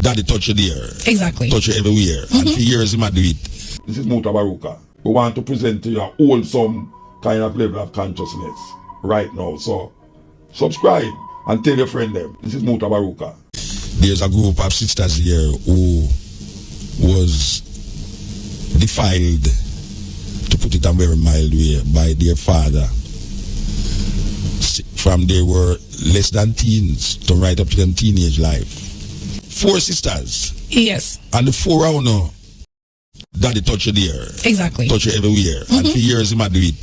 Daddy touch you there. Exactly. Touch you everywhere. And for years, he might do it. This is Mutabaruka. We want to present to you a wholesome kind of level of consciousness right now. So, subscribe and tell your friend them. This is Mutabaruka. There's a group of sisters here who was defiled, to put it a very mild way, by their father. From they were less than teens to right up to them teenage life. 4 sisters. Yes. And the 4 around now, Daddy touch you there. Exactly. Touch you everywhere. And for years, he might do it.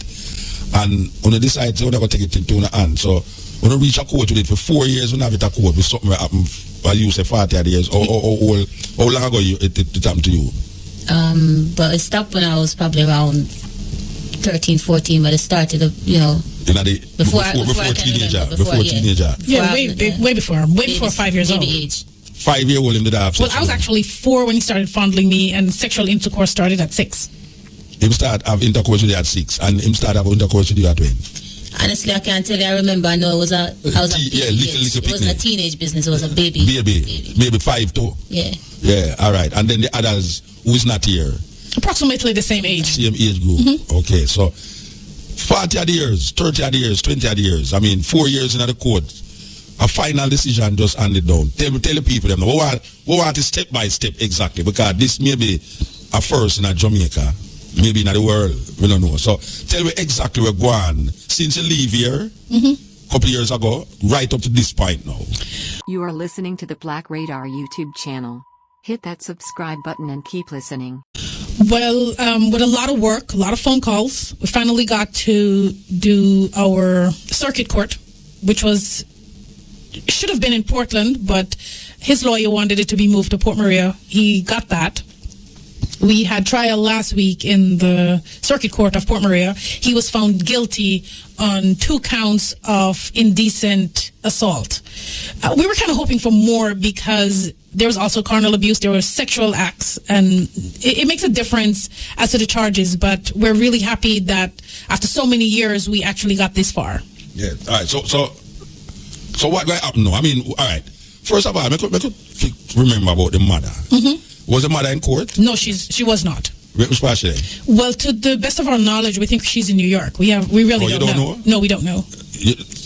And when they decide, so they're going to take it into the hand. So when they reach a court with it, for 4 years, when I have it a court with something that happened, I use 40 years. How long ago it happened to you? But it stopped when I was probably around 13, 14, but it started, before teenager. Yeah, way before 5 years old. Age. 5 year old in the dark. Well, I was actually 4 when he started fondling me, and sexual intercourse started at 6. Him start have intercourse with you at 6, and him start have intercourse with you at when? Honestly, I can't tell you. I remember. I know it was a. Little. It wasn't a teenage business. It was a baby. Maybe 5 too. Yeah. Yeah. All right. And then the others who is not here. Approximately the same age. Same age group. Okay. So 40 odd years, 30 odd years, 20 odd years. I mean, 4 years in the court. A final decision just handed down. Tell the people them what want it step by step exactly, because this may be a first in a Jamaica, maybe in the world, we don't know. So tell me exactly where going since you leave here a couple years ago, right up to this point now. You are listening to the Black Radar YouTube channel. Hit that subscribe button and keep listening. Well, with a lot of work, a lot of phone calls, we finally got to do our circuit court, which should have been in Portland, but his lawyer wanted it to be moved to Port Maria. He got that. We had trial last week in the circuit court of Port Maria. He was found guilty on 2 counts of indecent assault. We were kind of hoping for more, because there was also carnal abuse, there were sexual acts, and it makes a difference as to the charges, but we're really happy that after so many years, we actually got this far. Yeah, all right, so what happened now? I mean, all right. First of all, I could remember about the mother. Was the mother in court? No, she was not. Which part she? Well, to the best of our knowledge, we think she's in New York. We really don't know. No, we don't know.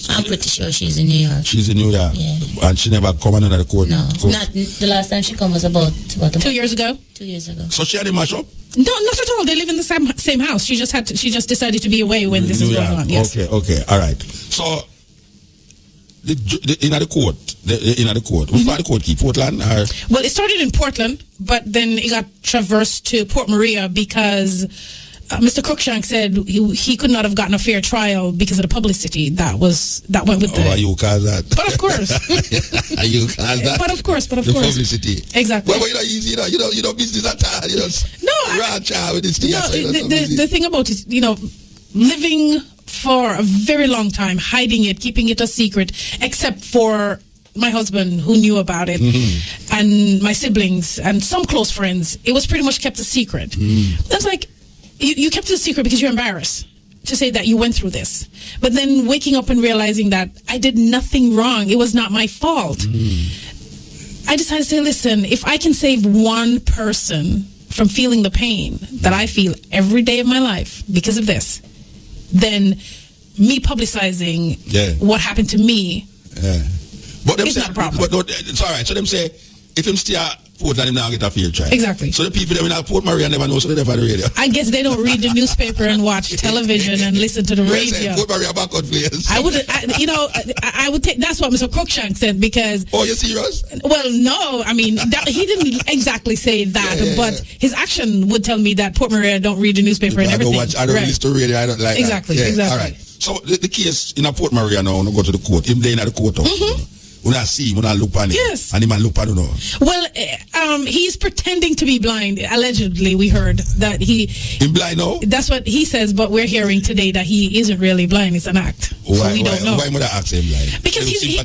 I'm pretty sure she's in New York. She's in New York? Yeah. And she never come under the court? No. Not the last time she came was about 2 years ago? 2 years ago. So she had a mash up? No, not at all. They live in the same house. She just decided to be away when this is going on. Yes. Okay, all right. So in the court. Which part of the court keep? Portland? Or? Well, it started in Portland, but then it got traversed to Port Maria because Mr. Cruikshank said he could not have gotten a fair trial because of the publicity that went with the. Are you cause that? But of course. Are you cause that? But of course. The publicity. Exactly. Well, easy. You don't business at all. With this thing. The thing about it, living for a very long time, hiding it, keeping it a secret, except for my husband, who knew about it, and my siblings and some close friends. It was pretty much kept a secret. That's like, you kept it a secret because you're embarrassed to say that you went through this. But then waking up and realizing that I did nothing wrong, it was not my fault. I decided to say, listen, if I can save one person from feeling the pain that I feel every day of my life because of this, then me publicizing what happened to me is not a problem. But it's all right. So them say, if him stay at Portland, him now get a fair trial. Exactly. So the people that in Port Maria never know, so they never the radio. I guess they don't read the newspaper and watch television and listen to the radio. Port Maria backward players. I would take. That's what Mr. Cruikshank said, because. Oh, you're serious? Well, no. I mean, he didn't exactly say that, but his action would tell me that Port Maria don't read the newspaper and everything. I don't listen to radio. I don't like exactly. that. Exactly. All right. So the case in Port Maria now, when I go to the court, him there in the court. When I see him, when I look at him. Yes. And he man look at him. Well, he's pretending to be blind. Allegedly, we heard that he's blind now? That's what he says, but we're hearing today that he isn't really blind. It's an act. So we don't know. Why would I ask him blind? Because he,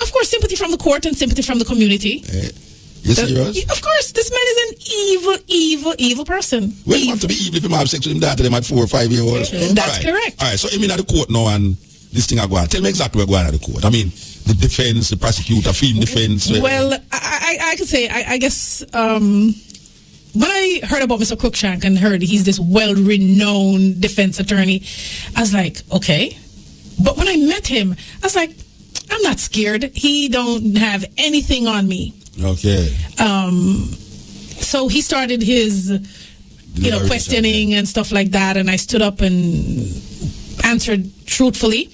of course, sympathy from the court and sympathy from the community. You serious? Of course, this man is an evil person. Well, you have to be evil if you have sex with him daughter them at 4 or 5 years old. That's correct. All right, so I'm in the court now and this thing I go on. Tell me exactly where going at the court. I mean, the defense, the prosecutor, film defense. Well, I I could say, I guess, when I heard about Mr. Cruikshank and heard he's this well-renowned defense attorney, I was like, okay. But when I met him, I was like, I'm not scared. He don't have anything on me. Okay. So he started his, questioning and stuff like that, and I stood up and answered truthfully.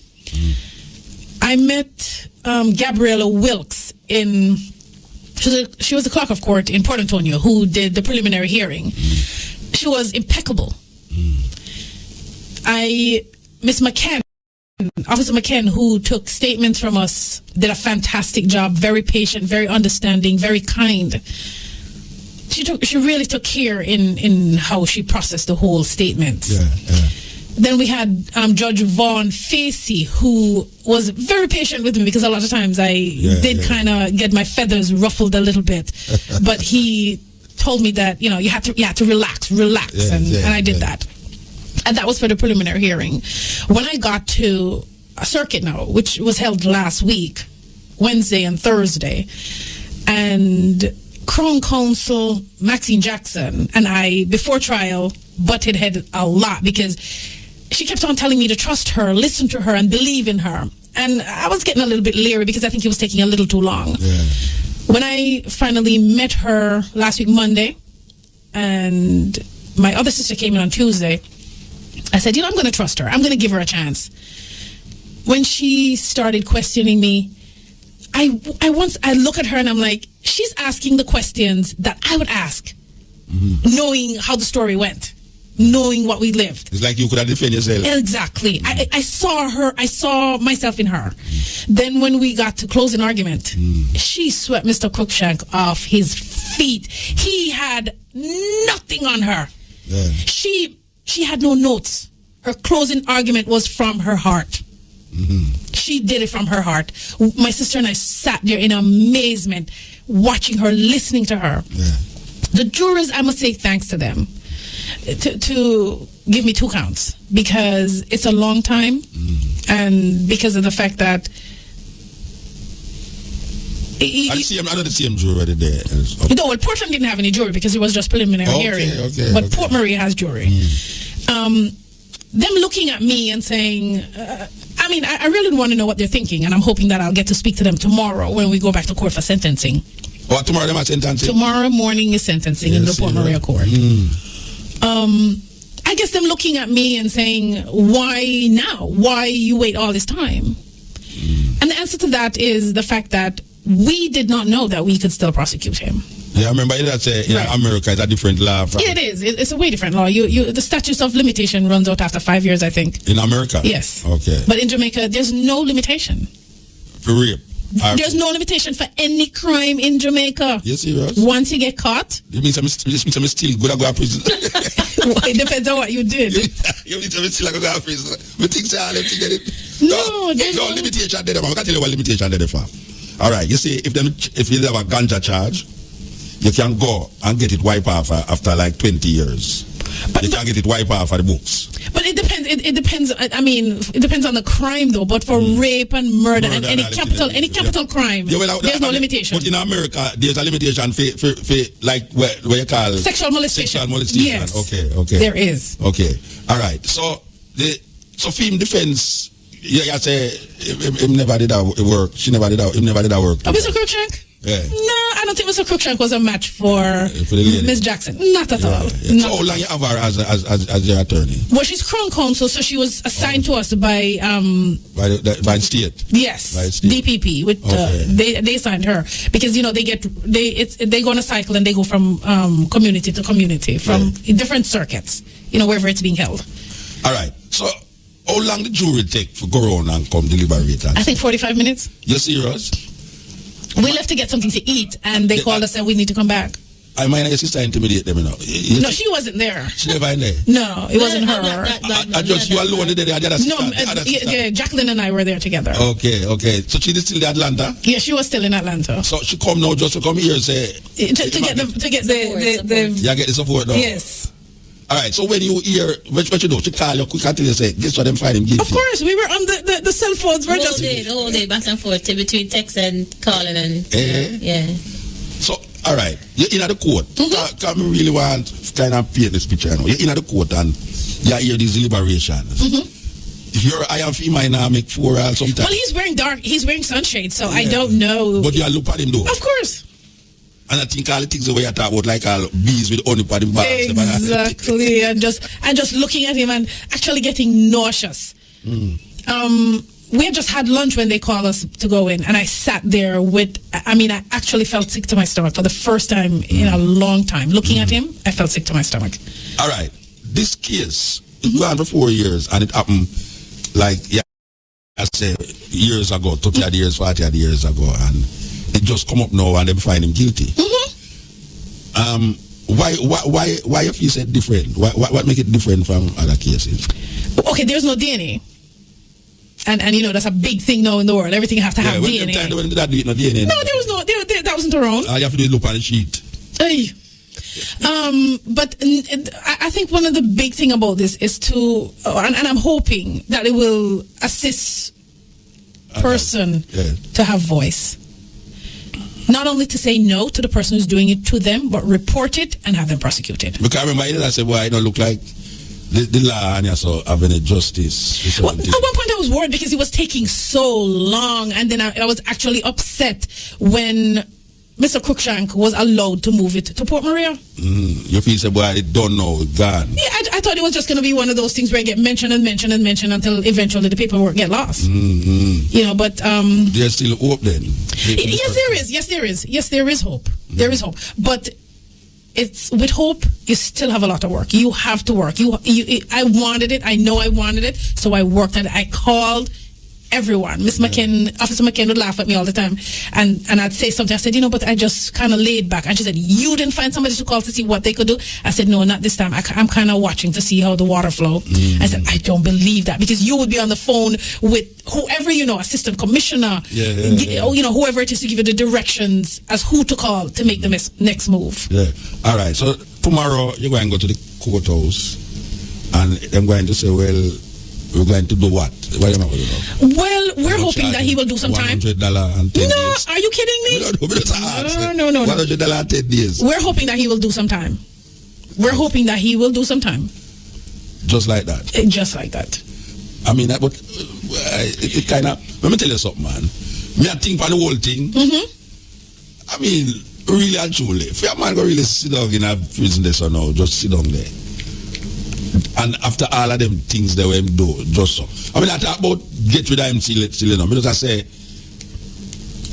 I met Gabriella Wilkes she was the clerk of court in Port Antonio who did the preliminary hearing. She was impeccable. Miss McKen, Officer McKen, who took statements from us, did a fantastic job, very patient, very understanding, very kind. She really took care in how she processed the whole statement. Yeah. Then we had Judge Vaughn Facey, who was very patient with me because a lot of times I did kind of get my feathers ruffled a little bit. But he told me that, you had to relax, and I did that. And that was for the preliminary hearing. When I got to a circuit now, which was held last week, Wednesday and Thursday, and Crown Counsel Maxine Jackson and I, before trial, butted head a lot because she kept on telling me to trust her, listen to her, and believe in her. And I was getting a little bit leery because I think it was taking a little too long. Yeah. When I finally met her last week, Monday, and my other sister came in on Tuesday, I said, I'm going to trust her. I'm going to give her a chance. When she started questioning me, I look at her and I'm like, she's asking the questions that I would ask, knowing how the story went, knowing what we lived. It's like you could have defended yourself. Exactly. I saw her. I saw myself in her. Then when we got to closing argument, she swept Mr. Cruikshank off his feet. He had nothing on her. Yeah. She had no notes. Her closing argument was from her heart. She did it from her heart. My sister and I sat there in amazement, watching her, listening to her. Yeah. The jurors, I must say thanks to them to give me 2 counts because it's a long time, and because of the fact that another same jury right there. No, well, Portland didn't have any jury because it was just preliminary hearing. But Port Marie has jury. Them looking at me and saying, I really want to know what they're thinking, and I'm hoping that I'll get to speak to them tomorrow when we go back to court for sentencing. Oh, tomorrow they are sentencing? Tomorrow morning is sentencing in the Port Maria court. I guess them looking at me and saying, why now? Why you wait all this time? And the answer to that is the fact that we did not know that we could still prosecute him. Yeah, I remember that in America it's a different law. Yeah, it is. It's a way different law. The statute of limitation runs out after 5 years, I think. In America? Yes. Okay. But in Jamaica, there's no limitation. For rape? There's no limitation for any crime in Jamaica. You serious? Once you get caught. You mean I'm still good at going to prison? Well, it depends on what you did. You mean I'm still going to prison? We think so, let me get it. No, there's no limitation there. I'm going to tell you what limitation there for. All right, you see, if you have a ganja charge, you can go and get it wiped off after like 20 years. But you can get it wiped off of the books. But it depends. It depends. I mean, it depends on the crime, though. But for rape and murder and any capital crime, there's no limitation. But in America, there's a limitation for like where you call sexual molestation. Yes. Okay. There is. Okay. All right. So film defense. You say him never did that work. She never did that. Him never did that work. Mr. Cruikshank? Yeah. No, I don't think Mr. Cruikshank was a match for Miss Jackson. Not at all. Yeah. So how long you have her as your attorney? Well, she's Crown Counsel, so she was assigned to us by state. Yes, by state. DPP. With they signed her because they go on a cycle and they go from community to community from different circuits. Wherever it's being held. All right. So how long the jury take for go around and come deliberate? I think 45 minutes. You serious? We left to get something to eat, and they called us and we need to come back. I might your sister intimidate them now. No, she wasn't there. She never in there? No, it wasn't her. I just you alone there. No, Jacqueline and I were there together. Okay. So she is still in Atlanta? Yeah, she was still in Atlanta. So she come now just to come here and say... To get the... Yeah, get the support now? Yes. All right, so when you hear, what you do? She call you quick until you say, guess what, them find him guilty. Of course, we were on the cell phones. We're all day, back and forth between text and calling and... Yeah. So, all right, you're in the court. Can we really want to kind of paint this picture? You're in the court and you hear these deliberations. If you're I am female now, make 4 or sometimes. Well, he's wearing sunshade, so I don't know. But you look at him though. Of course. And I think all the things the way you talk about, like all bees with honey for the bags. Exactly, and just looking at him and actually getting nauseous. We had just had lunch when they called us to go in, and I sat there I actually felt sick to my stomach for the first time in a long time. Looking at him, I felt sick to my stomach. All right, this case, it went on for 4 years, and it happened like, I said, years ago, 30 odd years, 40 odd years ago, and it just come up now and they find him guilty. Why if you said different? What make it different from other cases? Okay, there's no DNA. And you know, that's a big thing now in the world. Everything has to have DNA. When did that do it? No DNA? No, there was no, that wasn't around. All you have to do is look on the sheet. Hey. But I think one of the big thing about this is to, and I'm hoping that it will assist person to have voice. Not only to say no to the person who's doing it to them, but report it and have them prosecuted. Because I remember I said, well, I don't look like the law and so having a justice. Well, at one point I was worried because it was taking so long, and then I was actually upset when Mr. Cruikshank was allowed to move it to Port Maria. Your piece said, well, I don't know, gone. Yeah, I thought it was just going to be one of those things where it get mentioned and mentioned and mentioned until eventually the paperwork get lost. You know, but there's still hope then. Yes, there is. Yes, there is hope. There is hope, but it's with hope. You still have a lot of work. You have to work. I wanted it. I know I wanted it, so I worked on it. I called everyone. Officer McKen would laugh at me all the time, and I'd say something. I said, but I just kind of laid back. And she said, you didn't find somebody to call to see what they could do? I said, no, not this time. I'm kind of watching to see how the water flow. I said, I don't believe that, because you would be on the phone with whoever, assistant commissioner, whoever it is, to give you the directions as who to call to make the next move. All right, so tomorrow you're going to go to the courthouse and I'm going to say, well, we're going to do what? What am I going to do? Well, we're hoping that he will do some time. $100 and 10 days. No, are you kidding me? No. $100 and 10 days. We're hoping that he will do some time. We're hoping that he will do some time. Just like that? Just like that. I mean, but it kind of, let me tell you something, man. Me, I think for the whole thing, I mean, really and truly, if your man go really sit down in a prison there, so now, just sit down there. And after all of them things they were do, just so. I mean, I talk about get rid of him still, because I say,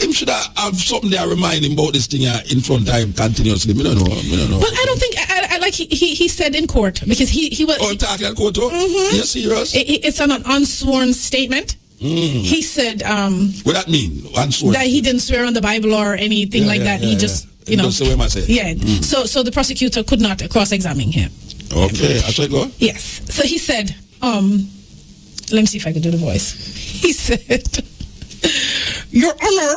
him should have something there remind him about this thing in front of him continuously. I don't know. But I don't think, I like he said in court, because he was... Oh, talking in court too? You're serious? It's an unsworn statement. He said... what that mean? Unsworn? That he didn't swear on the Bible or anything like that. He just, So the prosecutor could not cross-examine him. Okay, I said go. Yes. So he said, let me see if I could do the voice. He said, Your Honor,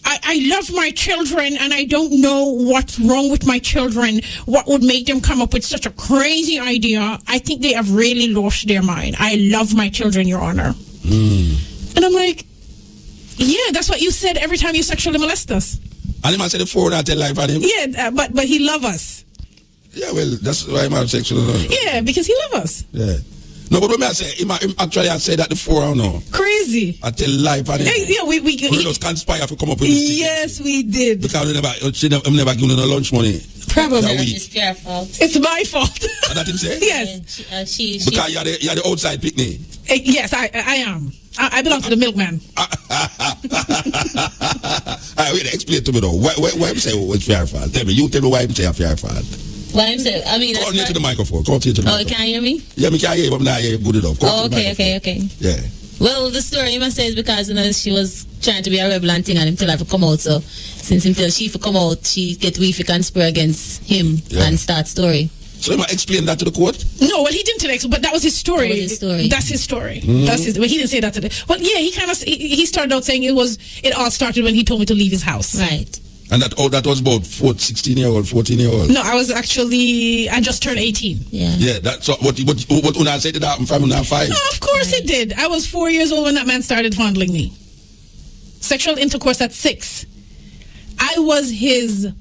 I love my children, and I don't know what's wrong with my children. What would make them come up with such a crazy idea? I think they have really lost their mind. I love my children, Your Honor. And I'm like, yeah, that's what you said every time you sexually molest us. And he might say the phone and tell life on him. Yeah, but he love us. Yeah, well, that's why I'm sexual. Yeah, because he love us. Yeah. No, but when I say, actually I said that the 4 hour now. Crazy. I tell life on him. Yeah, we just conspire to come up with this. Yes, we did. Because I'm never giving her lunch money. Probably. It's your fault. It's my fault. And that him say? Yes. Because you're the outside picnic. Yes, I am. I belong to the milkman. Wait, explain to me though. Why him say it's your fault? Tell me why him say it's your fault. Well, I'm saying, I mean, go near to the microphone. Go to the microphone. Oh, can you hear me? Yeah, me can hear you, but I'm not hear you good enough. Okay. Yeah. Well, the story you must say is because she was trying to be a rebel and thing, and him tell her to come out. So since him tell she to come out, she get weak and conspire against him and start story. So you might explain that to the court? No, well, he didn't tell us, but that was his story. That's his story. But he didn't say that today. Well, yeah, he started out saying it all started when he told me to leave his house. Right. And that was about 16-year-old, 14-year-old. No, I just turned 18. Yeah. That's what Una said that happened from Una 5. No, of course it did. I was 4 years old when that man started fondling me. Sexual intercourse at 6. I I was his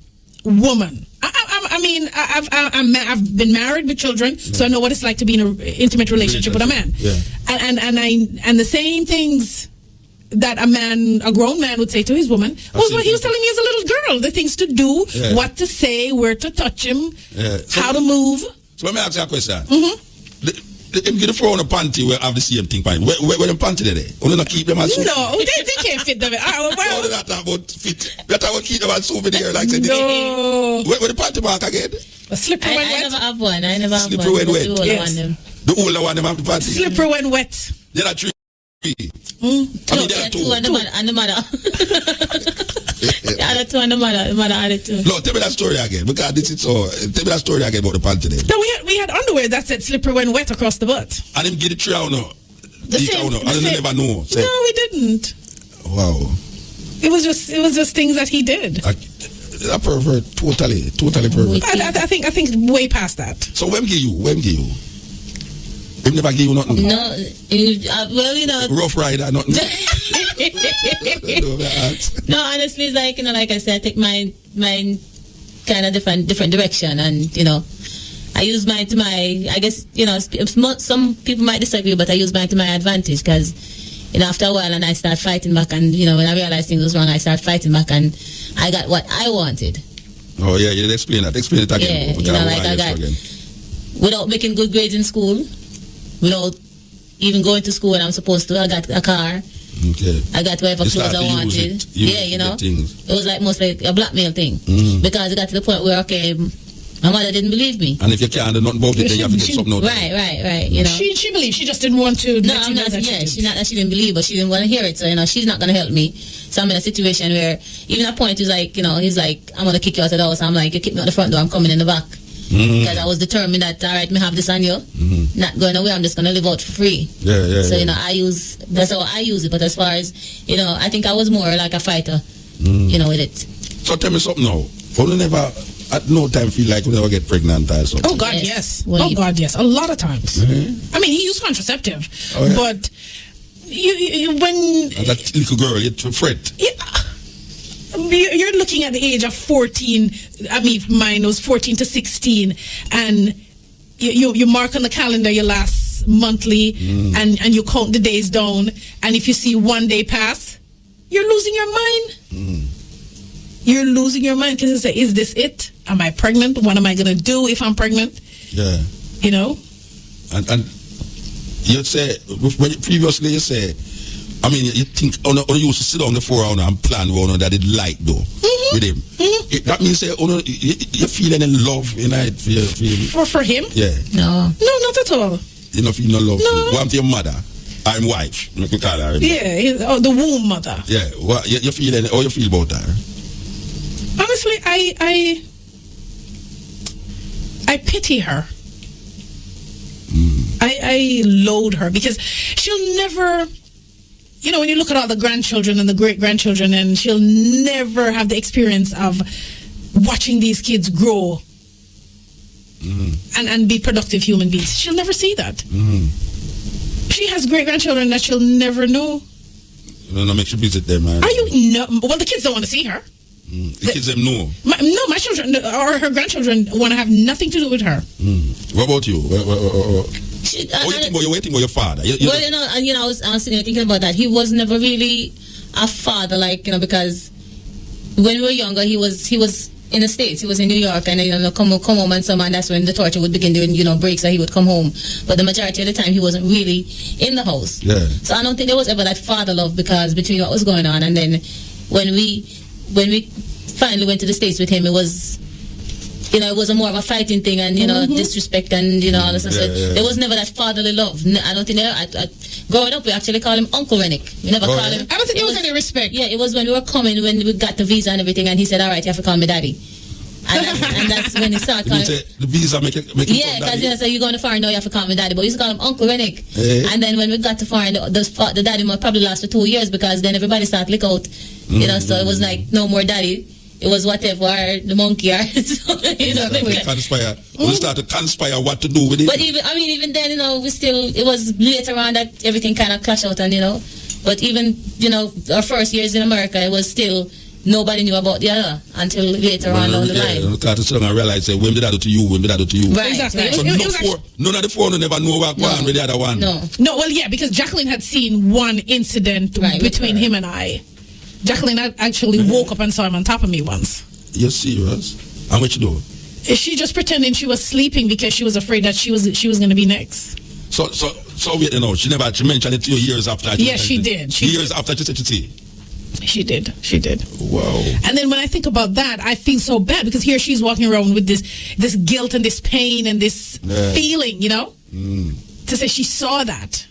woman. I mean, I've been married with children, so I know what it's like to be in an intimate relationship with a man. Yeah. And the same things that a grown man would say to his woman was what he was telling me as a little girl. The things to do, what to say, where to touch him, how to move. So let me ask you a question. Him get a throw on a panty where have the same thing. Where them panty there? Only not keep them as souvenir. No, they can't fit them. Well, not about fit. Better will keep them as souvenir. Like said. No. Where the panty mark again? A slipper when wet. I never have one. I never have Slipper one. when wet. The older Yes. one, them. The older one them have the panty. Slipper when wet. There are three. I mean, there are two. And the mother. The other two and the mother. The mother had it too. No, tell me that story again. Because this is so. Tell me that story again about the panty there. No, we had underwear that said slipper when wet across the butt. And him get it three out now. The same. I don't never know. Say, No, we didn't. wow. It was just things that he did. I pervert. Totally pervert. I think way past that. So when give you? Him never give you nothing. No, well, you know. Rough rider, nothing. No, honestly, it's like, you know, like I said, I take mine kind of different direction, and, you know, I use mine to my, I guess, you know, some people might disagree, but I use mine to my advantage, because, you know, after a while, and I start fighting back, and, you know, when I realized things was wrong, I start fighting back, and I got what I wanted. Oh, yeah, you explain that. Explain it again. Yeah, you know, like I got, without making good grades in school, without even going to school when I'm supposed to, I got a car. Okay. I got whatever clothes I wanted. Yeah, you know. It was like mostly a blackmail thing. Because it got to the point where, okay, my mother didn't believe me. And if you can't do nothing about it, then you have to get something out. Right. You know. She believed. She just didn't want to. No, I'm not. Yeah, she not that she didn't believe, but she didn't want to hear it. So, you know, she's not gonna help me. So I'm in a situation where even at point he's like, you know, he's like, I'm gonna kick you out of the house. I'm like, you kick me out the front door. I'm coming in the back. Because I was determined that, all right, me have this on you, not going away, I'm just going to live out for free. So, you know, that's how I use it. But as far as, you know, I think I was more like a fighter, you know, with it. So tell me something now. You never, at no time, feel like you never get pregnant or something? Oh, God, yes. Well, God, yes. A lot of times. I mean, he used contraceptive. Oh, yeah. But when... And that little girl, you fret. Yeah. You're looking at the age of 14. I mean, mine was 14 to 16, and you mark on the calendar your last monthly, and you count the days down. And if you see one day pass, you're losing your mind. You're losing your mind because you say, "Is this it? Am I pregnant? What am I gonna do if I'm pregnant?" Yeah. You know. And you say previously you say. I mean, you think, you used to sit on the floor and plan what that it like though with him. That means you feeling in love in it for him? Yeah. No, not at all. You know, feel no love. No. What to your mother? I'm wife. You can call her. Yeah, the womb mother. Yeah. What you feeling? How you feel about her? Honestly, I pity her. I loathe her because she'll never. You know, when you look at all the grandchildren and the great-grandchildren, and she'll never have the experience of watching these kids grow and be productive human beings. She'll never see that. She has great-grandchildren that she'll never know. No, make sure visit them, man. Are you? No. Well, the kids don't want to see her. The kids them know. My children or her grandchildren want to have nothing to do with her. What about you? You're waiting for your father. Well, you know, I was sitting thinking about that. He was never really a father, like, you know, because when we were younger, he was in the States. He was in New York, and, you know, come home and so on. That's when the torture would begin during, you know, breaks, that he would come home. But the majority of the time, he wasn't really in the house. Yeah. So I don't think there was ever that father love, because between what was going on, and then when we finally went to the States with him, it was. You know, it was more of a fighting thing, and, you know, disrespect, and, you know, all this stuff. So there was never that fatherly love. I don't think growing up, we actually call him Uncle Rennick. We never call him. I don't think there was any respect. Yeah, it was when we were coming, when we got the visa and everything, and he said, all right, you have to call me daddy. And that's when he started calling him. The visa make it yeah, because, you know, so you're going to foreign now, you have to call me daddy. But we used to call him Uncle Rennick. And then when we got to foreign, the daddy might probably last for 2 years, because then everybody started lick out. You know, so it was like, no more daddy. It was whatever the monkey are. So, you know, conspire. We start to conspire what to do with it. But even then, you know, it was later on that everything kind of clashed out, and, you know, but even, you know, our first years in America, it was still, nobody knew about the other until later on down the line. Because the and realize, when did I do to you? When did I do to you? Right, Exactly. right. So none of the four never know about one with the other one. No. No, well, yeah, because Jacqueline had seen one incident between him and I. Jacqueline actually woke up and saw him on top of me once. You're serious? And what you do? She just pretending she was sleeping because she was afraid that she was going to be next. So wait, she mentioned it to you years after. Yes, she did. Years after she said to see. She did. Wow. And then when I think about that, I feel so bad because here she's walking around with this guilt and this pain and this feeling, to say she saw that.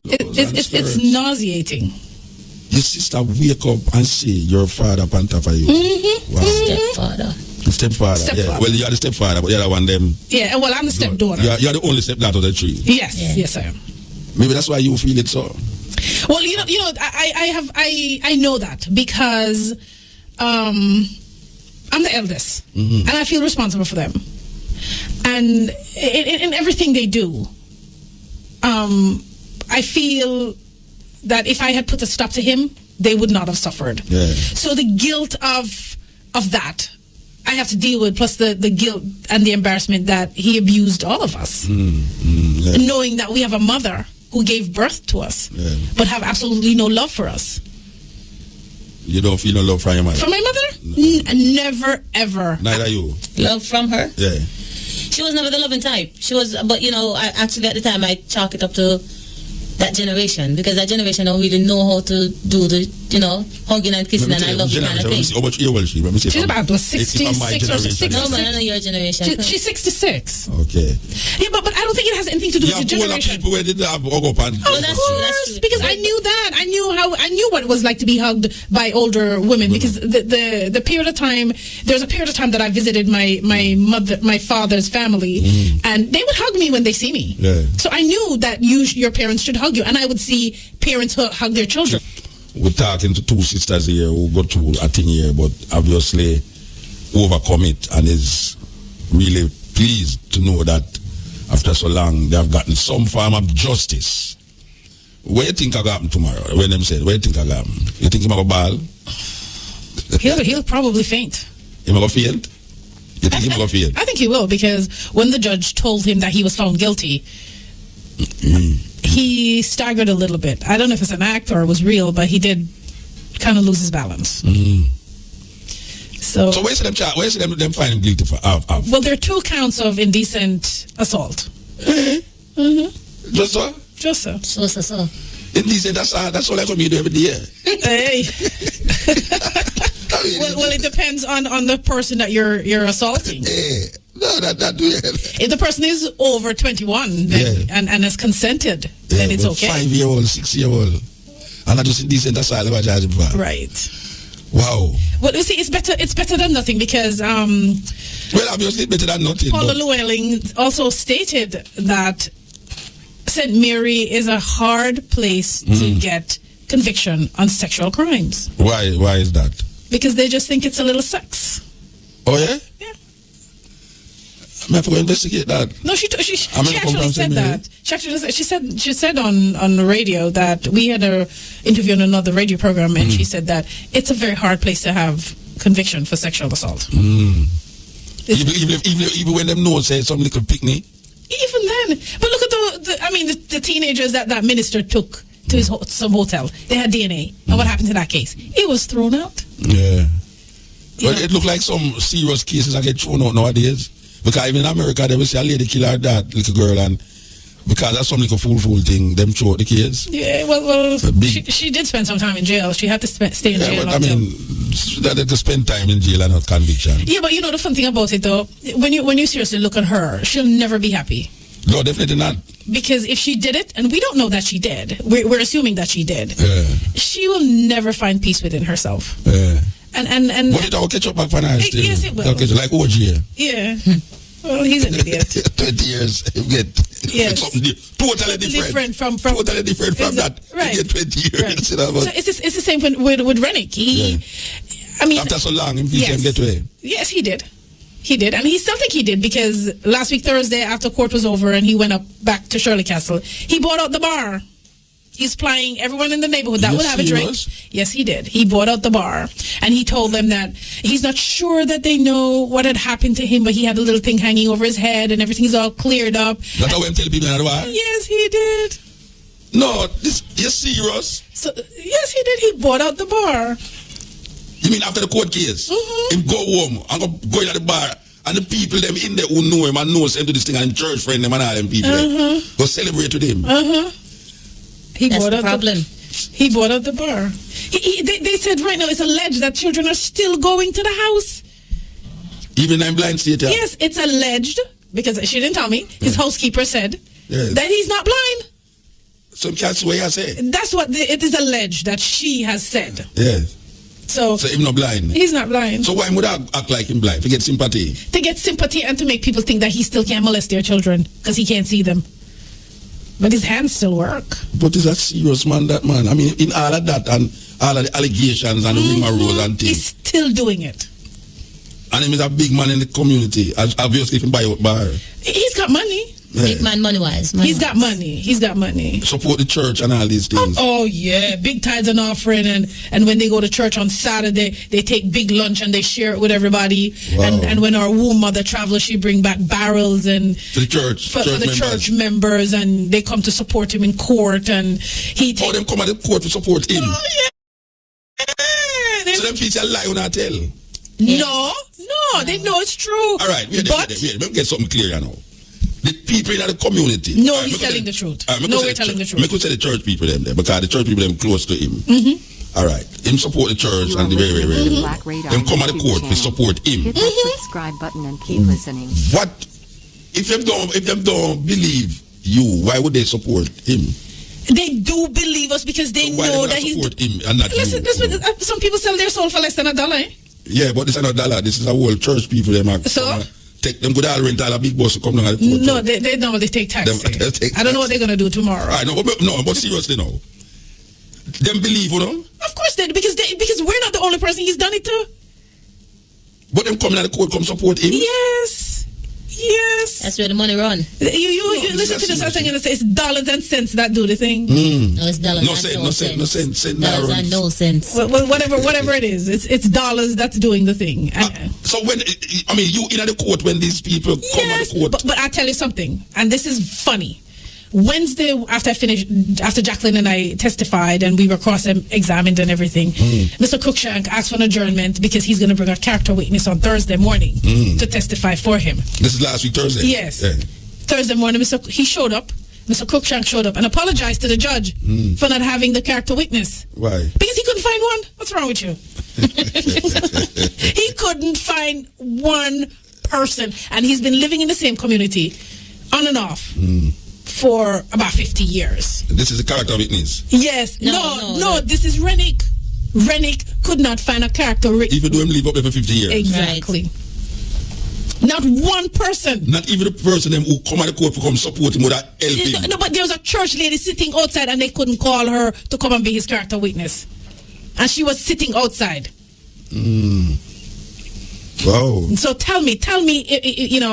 It's nauseating. Your sister wake up and say your father on top of you. Mm-hmm. Wow. Stepfather. Yeah. Well, you are the stepfather, but the other one them. Yeah, well, I'm the stepdaughter. You're the only stepdaughter of the three. Yes, I am. Maybe that's why you feel it so. Well, I know that because I'm the eldest, and I feel responsible for them, and in everything they do, I feel that if I had put a stop to him, they would not have suffered. Yeah. So the guilt of that, I have to deal with, plus the guilt and the embarrassment that he abused all of us, knowing that we have a mother who gave birth to us, but have absolutely no love for us. You don't feel no love from your mother? From my mother? Never, ever. Neither you? Love from her? Yeah. She was never the loving type. She was, but I actually at the time I chalk it up to that generation, because that generation don't really know how to do the, hugging and kissing and I love you kind of thing. How much year was she? She's about 66 or 66. No, man, I know your generation. She's 66. Okay. Yeah, but I don't think it has anything to do with your generation. People where did they have hug up and... Of course, because I knew that. I knew what it was like to be hugged by older women, because the period of time, there's a period of time that I visited my father's family, and they would hug me when they see me. Yeah. So I knew that your parents should hug you, and I would see parents hug their children. We're talking to two sisters here who go through a thing here, but obviously overcome it, and is really pleased to know that after so long they have gotten some form of justice. Where you think I got him tomorrow? When them said, where you think I got him? You think he might go ball? He'll probably faint. He might go faint? You think he might go faint? I think he will, because when the judge told him that he was found guilty, he staggered a little bit. I don't know if it's an act or it was real, but he did kind of lose his balance. So where's them find him guilty for? Well, there are 2 counts of indecent assault. Just so? Just so. So. Indecent, that's all I come here do every day. Hey. Well, it depends on the person that you're assaulting. No, that do it. If the person is over 21 then, and has consented, then it's okay. 5-year-old, 6-year-old, and I just indecent assault. Right. Wow. Well, you see, it's better than nothing, because well, obviously better than nothing. Paula Llewellyn also stated that St. Mary is a hard place to get conviction on sexual crimes. Why is that? Because they just think it's a little sex. Oh yeah? Yeah. I have to go investigate that. No, she actually said that. She said on the radio that we had an interview on another radio program, and she said that it's a very hard place to have conviction for sexual assault. Even when them know say some little picnic. Even then, but look at the teenagers that minister took to some hotel. They had DNA, and what happened to that case? It was thrown out. Yeah. Well, it looked like some serious cases that get thrown out nowadays. Because even in America, they will say a lady kill her dad, little girl, and because that's some little fool thing, them throw out the case. Yeah, well she did spend some time in jail. She had to stay in jail. But that to spend time in jail and not conviction. Yeah, but the fun thing about it though, when you seriously look at her, she'll never be happy. No, definitely not. Because if she did it, and we don't know that she did, we're assuming that she did, she will never find peace within herself. Yeah. And but it will catch up back for her still. Yes, it will. Like OJ. Yeah. Well, he's an idiot. 20 years, you get something totally different from totally different from that. Right. You get 20 years. Right. So it's the same with Rennick. After so long, he can get away. Yes, he did. He did, and he still think he did, because last week Thursday, after court was over and he went back to Shirley Castle, he bought out the bar. He's plying everyone in the neighborhood that You would have a drink. serious? Yes, he did. He bought out the bar, and he told them that he's not sure that they know what had happened to him, but he had a little thing hanging over his head, and everything's all cleared up. That's how I'm telling people in the bar? Yes, he did. No, this, you serious? So yes, he did. He bought out the bar. You mean after the court case? Him go home and go in at the bar, and the people them in there who know him and knows him to this thing, and church friend them and all them people go celebrate with him. He That's bought the out problem. He bought out the bar. They said right now it's alleged that children are still going to the house. Even in blind state. Yes, it's alleged because she didn't tell me. His housekeeper said that he's not blind. Some cats way I say. That's what it is alleged that she has said. Yes. So him not blind. He's not blind. So why would I act like him blind? To get sympathy. To get sympathy and to make people think that he still can't molest their children because he can't see them. But his hands still work. But is a serious man, that man. I mean, in all of that and all of the allegations and the rigmaroles and things. He's still doing it. And him is a big man in the community. As obviously, if he buy out bar. He's got money. Big man, money-wise. He's got money. He's got money. Support the church and all these things. Oh yeah, big tithes and offering, and when they go to church on Saturday, they take big lunch and they share it with everybody. Wow. And when our womb mother travels, she bring back barrels and to the church, for the church members, and they come to support him in court. And he oh, them come at the court to support him. Oh yeah. So them people lie when I tell. No, they know it's true. All right, wait. Let me get something clear now. The people in the community. No, he's telling the truth. No, we're telling the truth. I could say the church people them there because the church people them close to him. All right, him support the church and the very. Them come at the court to support him. Hit that subscribe button and keep listening. What if them don't believe you? Why would they support him? They do believe us because they know that he's. Him and not listen, some people sell their soul for less than $1. Yeah, but this is not $1. This is a whole church people. Them so. Take them good all rent all a big bus to come down at the court. No, they normally take taxi. I don't know what they're gonna do tomorrow. I know, but seriously now. Them believe, you know? Of course they do, because we're not the only person he's done it to. But them coming at the court come support him? Yes. That's where the money run. You listen to this whole thing and say it's dollars and cents that do the thing. No, it's dollars no cents. Dollars and no cents. Well, whatever it is, it's dollars that's doing the thing. So when you in the court when these people come at the court. But I tell you something, and this is funny. Wednesday, after Jacqueline and I testified and we were cross-examined and everything, Mr. Cruikshank asked for an adjournment because he's going to bring a character witness on Thursday morning to testify for him. This is last week Thursday? Yes. Yeah. Thursday morning, he showed up. Mr. Cruikshank showed up and apologized to the judge for not having the character witness. Why? Because he couldn't find one. What's wrong with you? He couldn't find one person, and he's been living in the same community on and off for about 50 years. This is a character witness? Yes. No, this is Rennick. Rennick could not find a character witness. Even though him live up there for 50 years? Exactly. Right. Not one person. Not even the person who come at the court to come support him without helping. No, but there was a church lady sitting outside and they couldn't call her to come and be his character witness. And she was sitting outside. Wow. So tell me,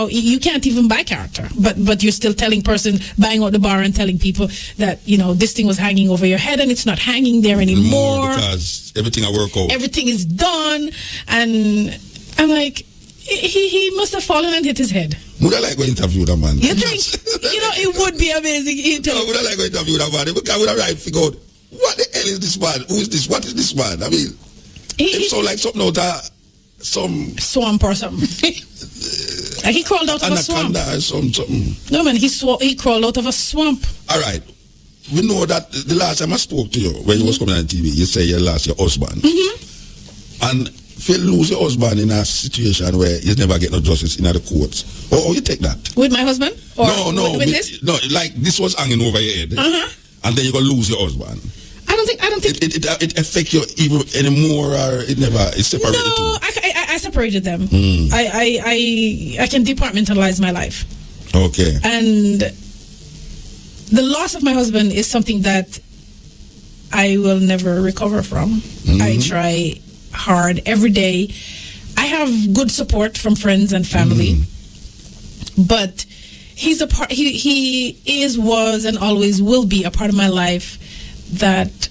you can't even buy character, but you're still telling buying out the bar and telling people that, this thing was hanging over your head and it's not hanging there anymore. Because everything I work out. Everything is done. And I'm like, he must have fallen and hit his head. Would I like to interview that man? You think? It would be amazing. No, would I like to interview that man? Because I would have figure out, what the hell is this man? Who is this? What is this man? I mean, it's so like something out of some swamp or something. Like he crawled out of a swamp. Or something. No, man, he crawled out of a swamp. All right. We know that the last time I spoke to you, when you was coming on TV, you say you lost your husband. And if you lose your husband in a situation where you never get no justice in the courts, or you take that? With my husband? Or no. With this? No, like this was hanging over your head. And then you're going to lose your husband. I don't think it affects you even anymore, or it's separated. No, I separated them. I can departmentalize my life. Okay. And the loss of my husband is something that I will never recover from. I try hard every day. I have good support from friends and family, but he's a part. He is, was, and always will be a part of my life that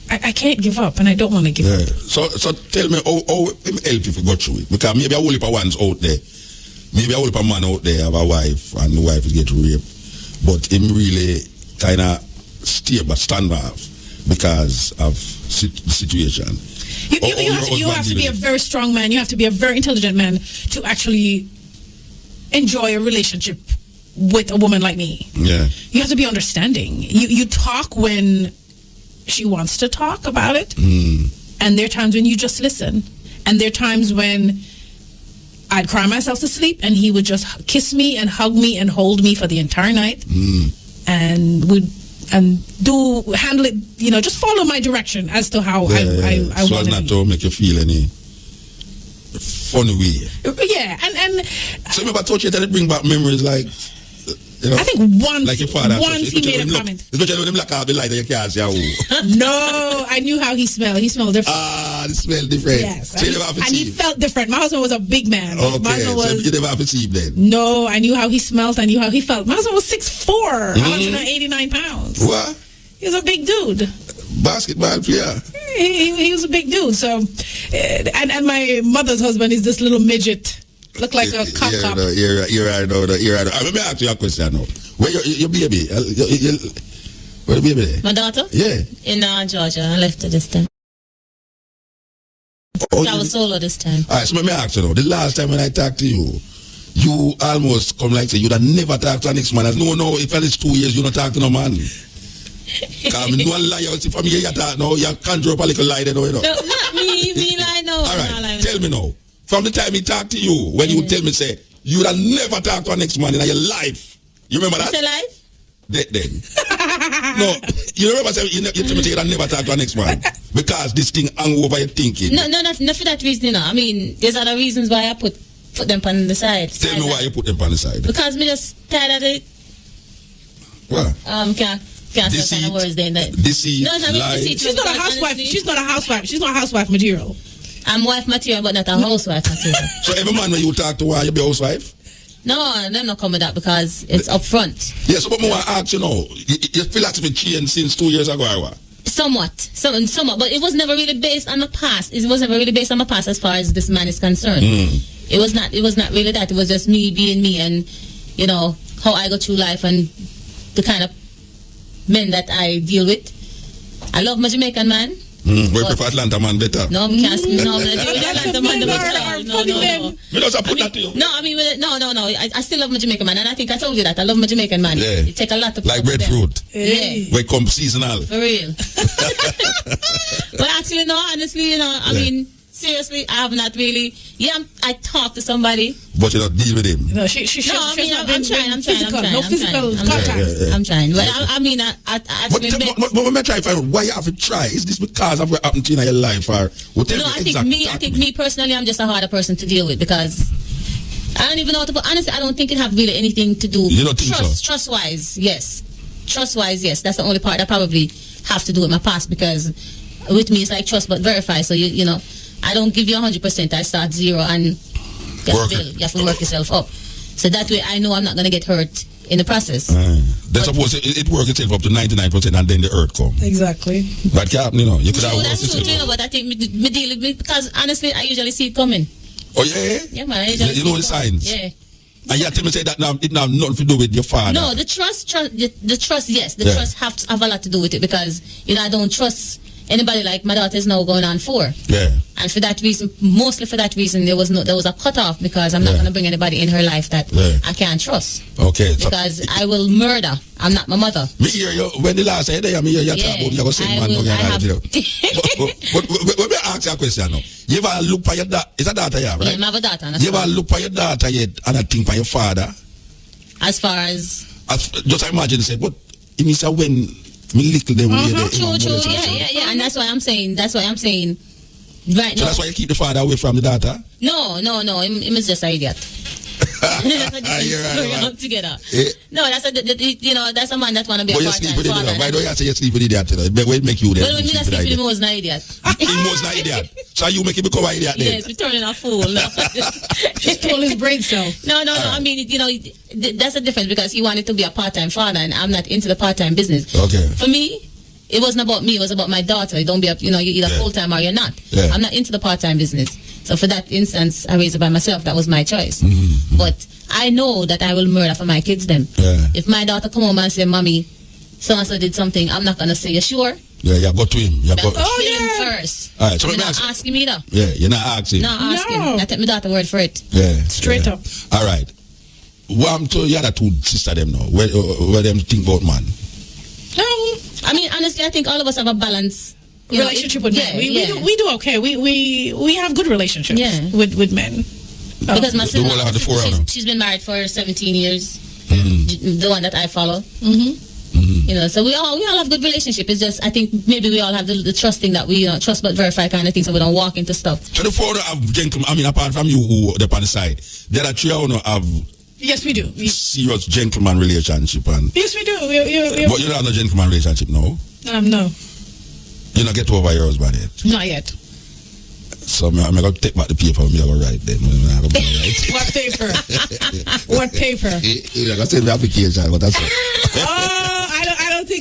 I can't give up, and I don't want to give up. So tell me, how him help if you go through it? Because maybe a whole heap of ones out there, maybe a whole heap of man out there have a wife, and the wife is get raped, but him really kind of stand off because of the situation. You have to be a very strong man. You have to be a very intelligent man to actually enjoy a relationship with a woman like me. Yeah. You have to be understanding. You talk when she wants to talk about it, and there are times when you just listen, and there are times when I'd cry myself to sleep and he would just kiss me and hug me and hold me for the entire night, and handle it, just follow my direction as to how I so want as not to make you feel any funny way. Yeah, and so remember, touch it and it bring back memories like. I think once he made a comment. Especially when them black out the light, you can't see how. No, I knew how he smelled. He smelled different. It smelled different. Yes, and he felt different. My husband was a big man. Okay, so you never have to see him then. No, I knew how he smelled. I knew how he felt. My husband was 6'4", 189 pounds. What? He was a big dude. Basketball player. He was a big dude. So, and my mother's husband is this little midget. Look like a cop. You're right. Let me ask you a question now. Where your baby? Where the baby? My daughter? Yeah. In Georgia. I left her this time. I was solo this time. All right, so let me ask you now. The last time when I talked to you, you almost come like say you'd have never talked to an ex-man. No, if it's 2 years, you don't talk to no man. Because no lie, from here you talk now, you conjure up a little lie there, No, not me lie now. All right, tell me now. From the time he talked to you, when you tell me, say, you would have never talked to an ex-man in your life. You remember that? It's a life? Then. No, you remember saying you tell me you would have never talked to an ex-man because this thing hang over your thinking. No, not for that reason. I mean, there's other reasons why I put them on the side. Tell me why you put them on the side. Because me just tired of it. What? Can't say kind of words then. Deceit, no, deceit. She's not a housewife. She's not a housewife. She's not housewife material. I'm wife material, but not a housewife material. So every man when you talk to, why you be housewife? No, they're not coming with that because it's upfront. Yes, but I want to ask you now, your philosophy changed since 2 years ago, or what? Somewhat, but it was never really based on my past. It was never really based on my past as far as this man is concerned. It was not really that. It was just me being me, and how I go through life and the kind of men that I deal with. I love my Jamaican man. We prefer Atlanta man better. No, we can't speak. No, Atlanta man better. No. We don't put that to you. No, I mean, no. I still love my Jamaican man, and I think I told you that. I love my Jamaican man. Yeah. It take a lot to like breadfruit. Yeah. We come seasonal. For real. But actually, no, honestly, I mean, seriously, I have not really. Yeah, I talk to somebody. But you don't deal with him. No, I'm trying. No physical contact. I'm trying. But I mean, I actually. But I'm trying to find out why you have to try. Is this because of what happened to you in your life, or whatever? No, I think me personally, I'm just a harder person to deal with because I don't even know what to put. Honestly, I don't think it have really anything to do. You don't think so? Trust-wise, yes. Trust-wise, yes. That's the only part I probably have to do with my past because with me it's like trust but verify. So you know. I don't give you 100%. I start zero and you have to work yourself up. So that way I know I'm not going to get hurt in the process. Then suppose it works itself up to 99% and then the hurt comes. Exactly. But you could have worked that's true, but I think me deal with it because honestly I usually see it coming. Oh yeah? Yeah, man. I usually you know the signs? Yeah. And you tell me say that now it have nothing to do with your father. No, the trust, yes. The trust have a lot to do with it because, I don't trust anybody like my daughter is now going on 4. Yeah. And for that reason, mostly for that reason, there was a cutoff because I'm not going to bring anybody in her life that I can't trust. Okay. Because I will murder. I'm not my mother. Me hear you when the last day I hear you talk about you go send man But let me ask you a question now. You ever look for your daughter? Is a daughter here, right? Yeah, I have a daughter. You ever look for your daughter yet and I think for your father? As far as just imagine say, but it means that when me little them true. Yeah. And that's why I'm saying right so now. That's why you keep the father away from the daughter? No. Him is just an idiot. That's together. No, that's a man that want to be a part-time father. Why don't you say you sleep with the idiot? Why make you there? Well, when you sleep with him, he was not idiot. He was not idiot. So you make him become an idiot then? Yes, we turning a fool. No. Just told his brain cell. No. I mean, that's the difference because he wanted to be a part-time father, and I'm not into the part-time business. Okay. For me, it wasn't about me, it was about my daughter. Don't be, you're either full-time or you're not. Yeah. I'm not into the part-time business. So for that instance, I raised it by myself. That was my choice. But I know that I will murder for my kids then. Yeah. If my daughter come home and say, Mommy, so-and-so did something, I'm not going to say, you sure? Yeah, you go to him. You go. Him first. All right, so you're not asking me though. Yeah, you're not asking. Not asking. I take my daughter word for it. Yeah. Straight up. All right. What I'm to the other two sister them now? Where them think about man? I mean, honestly, I think all of us have a balance Relationship with men. We do okay. We have good relationships with men. Because my sister, she's been married for 17 years. Mm-hmm. The one that I follow. Mm-hmm. So we all have good relationship. It's just I think maybe we all have the trusting that we trust but verify kind of thing, so we don't walk into stuff. So the four of gentlemen, I mean, apart from you who are on the side, there are three who have. Yes, we do. Serious gentleman relationship and. Yes, we do. But you don't have no gentleman relationship, no? No. You don't get over your husband yet? Not yet. So I'm going to take back the paper and I'm going to write them. What paper? What paper? You're going to send the application, but that's it.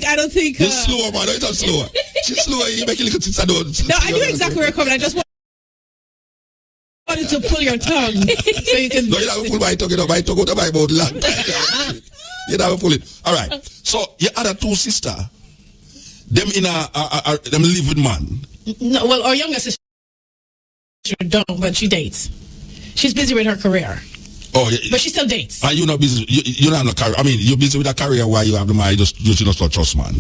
I don't think. You're slow, man. You're slow. She's slow. You make a little sister down. No, I knew exactly where you're coming. I just wanted to pull your tongue so you can. No, you don't pull my tongue. My tongue out of my mouth long. You don't pull it. All right. So your other two sister, them them live with man. No, well, our younger sister don't, but she dates. She's busy with her career. Oh, yeah. But she still dates. Are you not busy? You don't have no career. I mean, you're busy with a career while you have the man. You just not trust man.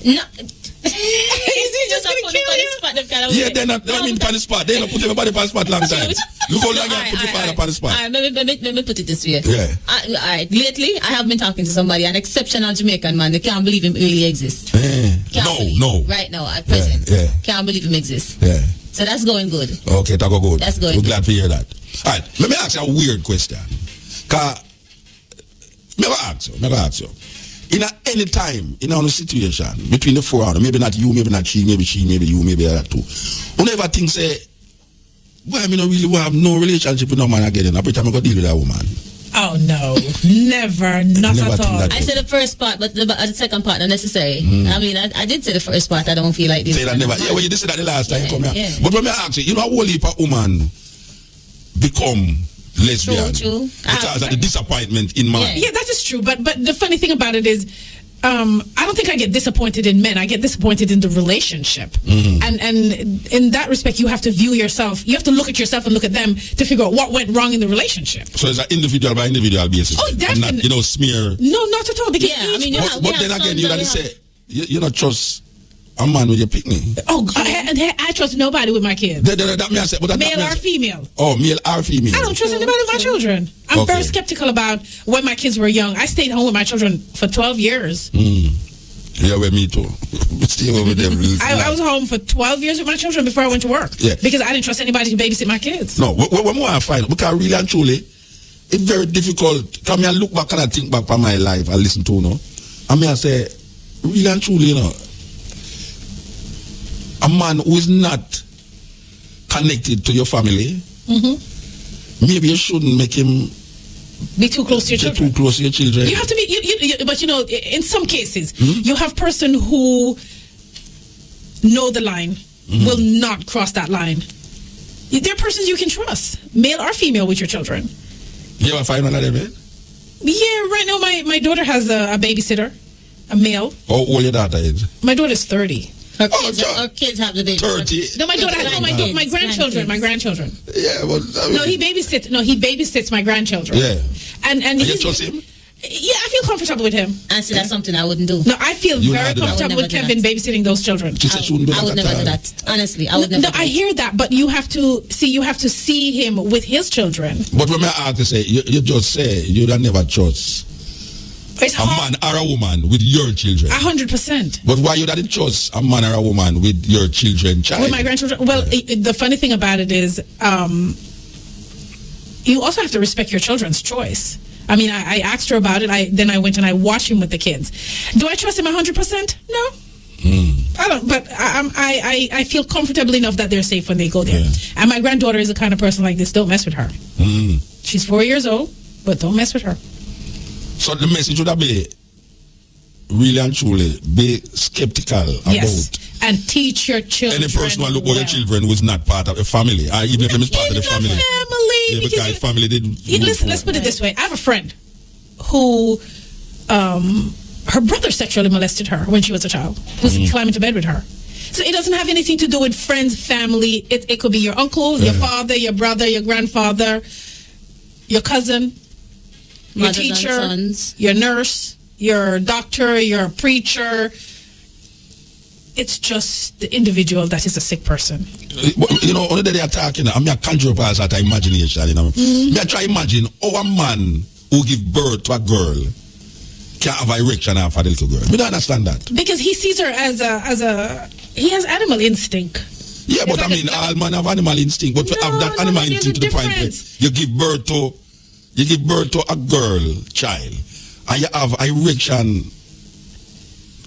No. Is he just going to kill you? Yeah, they're not. I mean, on the spot. They don't put everybody on the spot long time. Look how long you put your father on the spot. All right, let me put it this way. Yeah. All right, lately, I have been talking to somebody, an exceptional Jamaican man. They can't believe him really exists. No. Right now, at present. Yeah. Can't believe him exists. Yeah. So that's going good. Okay, that go good. That's going We're good. glad to hear that. All right, let me ask you a weird question. Because, me ask you. In any time, in a situation, between the four of them, maybe not you, maybe not she, maybe you, maybe the other two, who never think, say, well, I mean, I really have no relationship with no man again. Every time I go deal with that woman. Oh, no. Never. Not never at all. I said the first part, but the second part not necessary. I mean, I did say the first part. I don't feel like this. Say that never. Yeah, well, you did say that the last time. Come here. Yeah. But when I ask you, a whole heap of woman become lesbian True. because of the disappointment in man. Yeah, that is true. But the funny thing about it is, I don't think I get disappointed in men. I get disappointed in the relationship. And in that respect, you have to view yourself. You have to look at yourself and look at them to figure out what went wrong in the relationship. So it's an individual by individual basis. Oh, definitely. And not, smear. No, not at all. Because I mean, but then again, you gotta say, you not trust a man with your picnic. Oh, I trust nobody with my kids. That may I say, but male or female. Oh, male or female. I don't trust anybody with my children. I'm very skeptical about when my kids were young. I stayed home with my children for 12 years. Yeah, well, me too. Stay over them. I was home for 12 years with my children before I went to work. Yeah. Because I didn't trust anybody to babysit my kids. No, when I find, because really and truly, it's very difficult. Come here, look back and I think back on my life, I listen to, I mean, I say, really and truly, a man who is not connected to your family, maybe you shouldn't make him be too close to your children. Too close to your children. You have to be, but in some cases, you have person who know the line, will not cross that line. They're persons you can trust, male or female, with your children. You ever find one of them, man? Yeah, right now my daughter has a babysitter, a male. How old your daughter is? My daughter's 30. Her kids have the baby. 30. No, my daughter has my grandchildren. My grandchildren. Yeah, but he babysits my grandchildren. Yeah. And you trust him? Yeah, I feel comfortable with him. And see, that's something I wouldn't do. No, I feel very comfortable with Kevin babysitting those children. I would never do that. Honestly, I would never. No, I hear that, but you have to see him with his children. But when I ask to say, you just say you don't never trust a man or a woman with your children. 100%. But why you didn't trust a man or a woman with your children, child? With my grandchildren? Well, the funny thing about it is, you also have to respect your children's choice. I mean, I asked her about it. Then I went and I watched him with the kids. Do I trust him 100%? No. I don't. But I feel comfortable enough that they're safe when they go there. Yeah. And my granddaughter is the kind of person like this. Don't mess with her. She's 4 years old, but don't mess with her. So the message would be, really and truly be skeptical about. And teach your children. Any person who look at your children who is not part of a family, or even if them is part of the family. Yeah, because family didn't. Let's put it this way. I have a friend who, her brother sexually molested her when she was a child. Who's climbing into bed with her. So it doesn't have anything to do with friends, family. It could be your uncle, your father, your brother, your grandfather, your cousin, your Mothers teacher, your nurse, your doctor, your preacher. It's just the individual that is a sick person. You know, only they are talking, I'm a conjure pass at imagination. You know, I try imagine how a man who give birth to a girl can have an erection after the little girl. We don't understand that because he sees her as a he has animal instinct. Yeah, but I mean, all men have animal instinct, but to have that animal instinct to the point where you give birth to a girl child, and you have an erection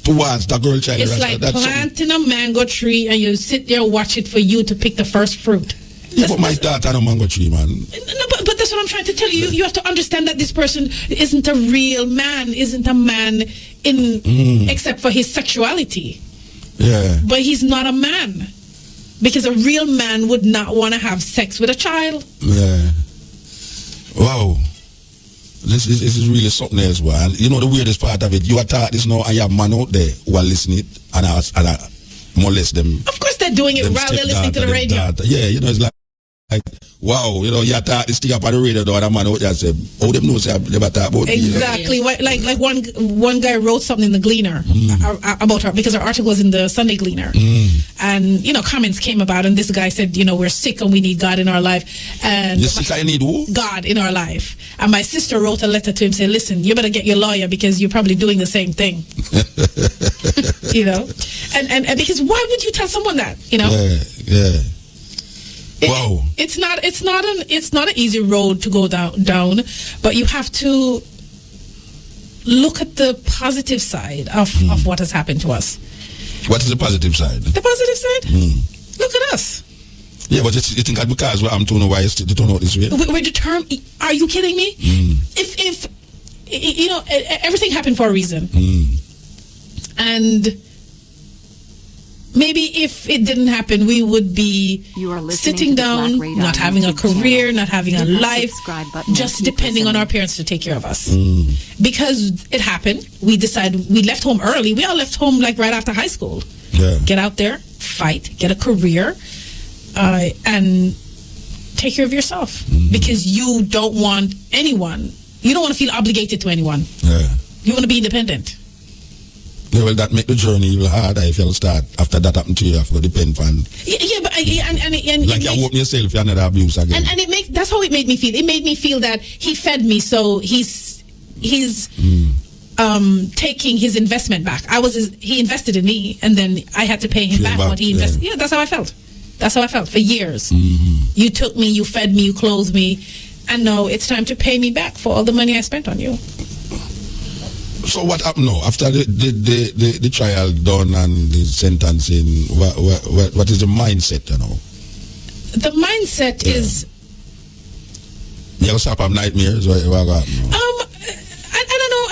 towards the girl child. It's like planting a mango tree and you sit there and watch it for you to pick the first fruit. Yeah, but my daughter on a mango tree, man. No, but that's what I'm trying to tell you. You have to understand that this person isn't a real man, isn't a man except for his sexuality. Yeah. But he's not a man. Because a real man would not want to have sex with a child. Yeah. Wow. This is really something else, boy. And you know the weirdest part of it, you are taught this now, and you have man out there who are listening and molest them. Of course they're doing it while they're listening to the radio. Yeah, you know, it's like wow, you know, you taught this thing up on the radio, though, and a man out there said, oh, them know say never talk about exactly. You know? Like one guy wrote something in the Gleaner about her, because her article was in the Sunday Gleaner. And, you know, comments came about, and this guy said, you know, we're sick and we need God in our life. And you're sick, I need who? God in our life. And my sister wrote a letter to him saying, listen, you better get your lawyer because you're probably doing the same thing. You know? And because why would you tell someone that, you know? Yeah. Wow. It's not an easy road to go down, but you have to look at the positive side of what has happened to us. What is the positive side? The positive side? Look at us. Yeah, but you think that because I'm turning why it's to turn out this way? We're determined. Are you kidding me? If you know, everything happened for a reason. And maybe if it didn't happen, we would be sitting down, not having a career, not having a life, just depending on our parents to take care of us. Because it happened, we decided, we left home early. We all left home like right after high school. Yeah. Get out there, fight, get a career, and take care of yourself. Because you don't want anyone, you don't want to feel obligated to anyone. Yeah. You want to be independent. Yeah, well, that make the journey even harder if you'll start. After that happened to you, you have to depend on. Yeah, but like you open yourself, you're another abuse again. And that's how it made me feel. It made me feel that he fed me, so he's taking his investment back. He invested in me, and then I had to pay him back what he invested. Yeah, that's how I felt. That's how I felt for years. You took me, you fed me, you clothed me, and now it's time to pay me back for all the money I spent on you. So what happened now after the trial done and the sentencing? What is the mindset, you know? The mindset is. You also have nightmares. I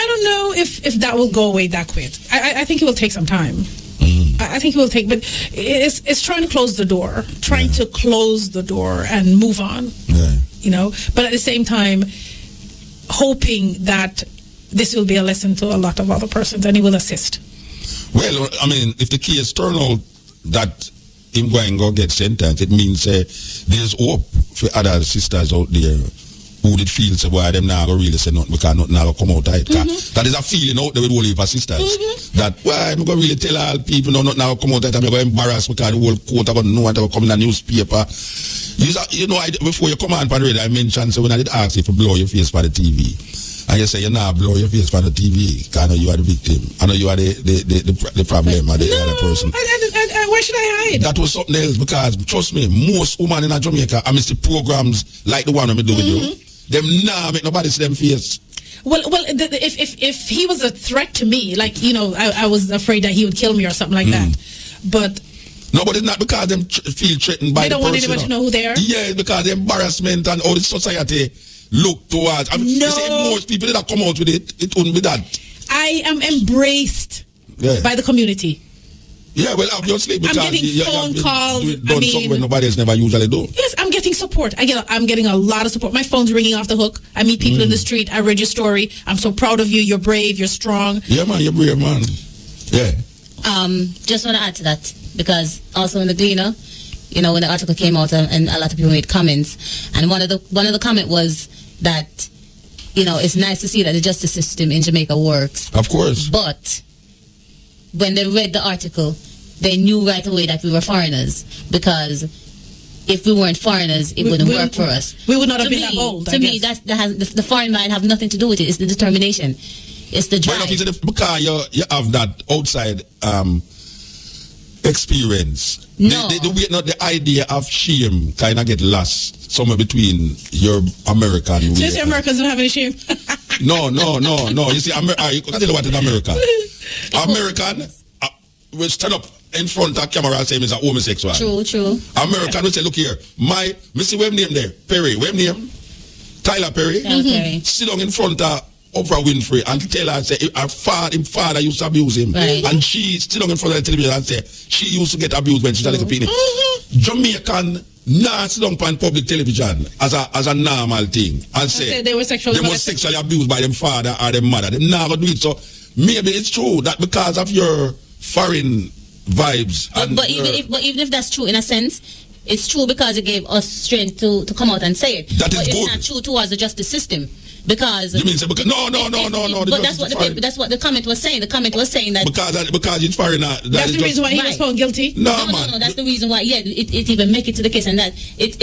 don't know if that will go away that quick. I think it will take some time. I think it will take, but it's trying to close the door, to close the door and move on. Yeah. You know, but at the same time, hoping that this will be a lesson to a lot of other persons, and he will assist. Well, I mean, if the case turn out that him going to get sentenced, it means there's hope for other sisters out there who did feel say, boy, them now go really say nothing because nothing now come out of it. That is a feeling out there with all of our sisters. That, why I'm going to really tell all people nothing now come out of it, I'm going to embarrass because the whole court are going to know what will come in the newspaper. You know, before you come on the radio, I mentioned, so when I did ask you to blow your face for the TV, and you say you're not blow your face for the TV because I know you are the victim. I know you are the problem or the other person. Why should I hide? That was something else because, trust me, most women in Jamaica, I miss the programs like the one I'm doing with you. Them now make nobody see them face. Well, if he was a threat to me, like, you know, I was afraid that he would kill me or something like that. But no, but it's not because them feel threatened by the person. They don't want anyone to know who they are? Yeah, it's because the embarrassment and all the society look towards. I mean, you see, most people that come out with it wouldn't be that. I am embraced by the community. Yeah, well, obviously, because I'm getting phone calls. Done something nobody else never usually do. Yes, I'm getting support. I'm getting a lot of support. My phone's ringing off the hook. I meet people in the street. I read your story. I'm so proud of you. You're brave. You're strong. Yeah, man, you're brave, man. Yeah. Just want to add to that, because also in the Gleaner, you know, when the article came out and a lot of people made comments, and one of the comment was that, you know, it's nice to see that the justice system in Jamaica works. Of course. But when they read the article, they knew right away that we were foreigners, because if we weren't foreigners, it wouldn't work for us. We would not have been that bold. To me, the foreign mind have nothing to do with it. It's the determination. It's the drive. Well, because you have that outside experience. No. The idea of shame kind of get lost somewhere between your American. So you say Americans don't have any shame? No. You see, I can tell you what in America. American will stand up in front of camera and say he's a homosexual. True. American will say, look here, see what name there? Perry. What name? Tyler Perry. Perry. Sit down in front of Oprah Winfrey and tell her, say, her father used to abuse him. Right. And she sit down in front of the television and say, she used to get abused when she was a little peanut. Jamaican not sit down on public television as a normal thing and say they were sexually abused by them father or them mother. They never do it. So maybe it's true that because of your foreign vibes. But even if that's true in a sense, it's true because it gave us strength to come out and say it. That is but good. It's not true towards the justice system. Because you mean say because no. But that's what the comment was saying. The comment was saying that because it's foreigner. That's the reason why he was found guilty. No. That's the reason why. Yeah, it even make it to the case, and that it's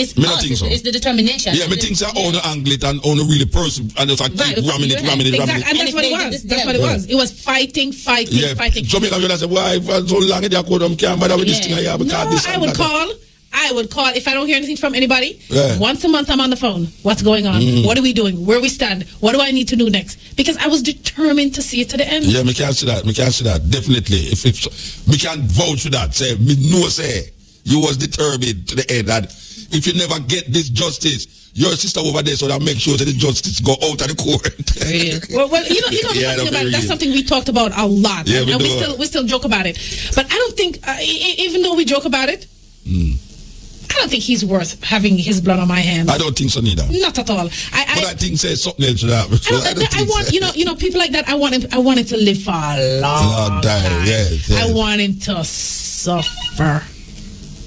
the determination. Yeah, but things are on the angle it and on the really person, and it's like keep ramming it. Exactly, and that's what it was. That's what it was. It was fighting. Jamaica will say, why for so long they could can't bother with this thing here because this. I would call if I don't hear anything from anybody. Once a month, I'm on the phone. What's going on? What are we doing? Where we stand? What do I need to do next? Because I was determined to see it to the end. Yeah, me can't see that. Definitely. If me can't vouch for that. Say you was determined to the end that if you never get this justice, your sister over there, so that make sure that the justice go out of the court. well, that's something we talked about a lot. Yeah, and we still joke about it. But I don't think, even though we joke about it, I don't think he's worth having his blood on my hands. I don't think so neither. Not at all. But I think there's something else to that. I want people like that. I want him to live for a long time. Yes. I want him to suffer.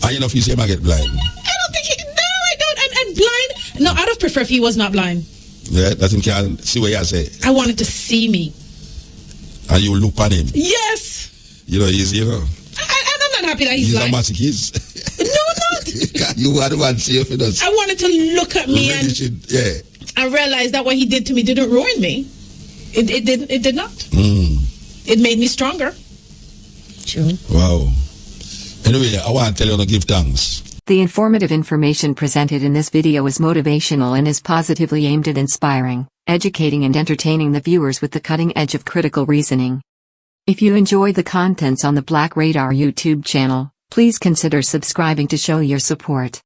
And you know if you say I get blind. I don't think I don't. I'm blind. No, I'd have preferred if he was not blind. Yeah, that him can see what you say. I wanted to see me. And you look at him. Yes. He's I'm not happy that he's blind. A masochist. No, not. You are the one safe in us. I wanted to look at me and realize that what he did to me didn't ruin me. It did not. It made me stronger. True. Wow. Anyway, I want to tell you to give thanks. The informative information presented in this video is motivational and is positively aimed at inspiring, educating and entertaining the viewers with the cutting edge of critical reasoning. If you enjoy the contents on the Black Radar YouTube channel, please consider subscribing to show your support.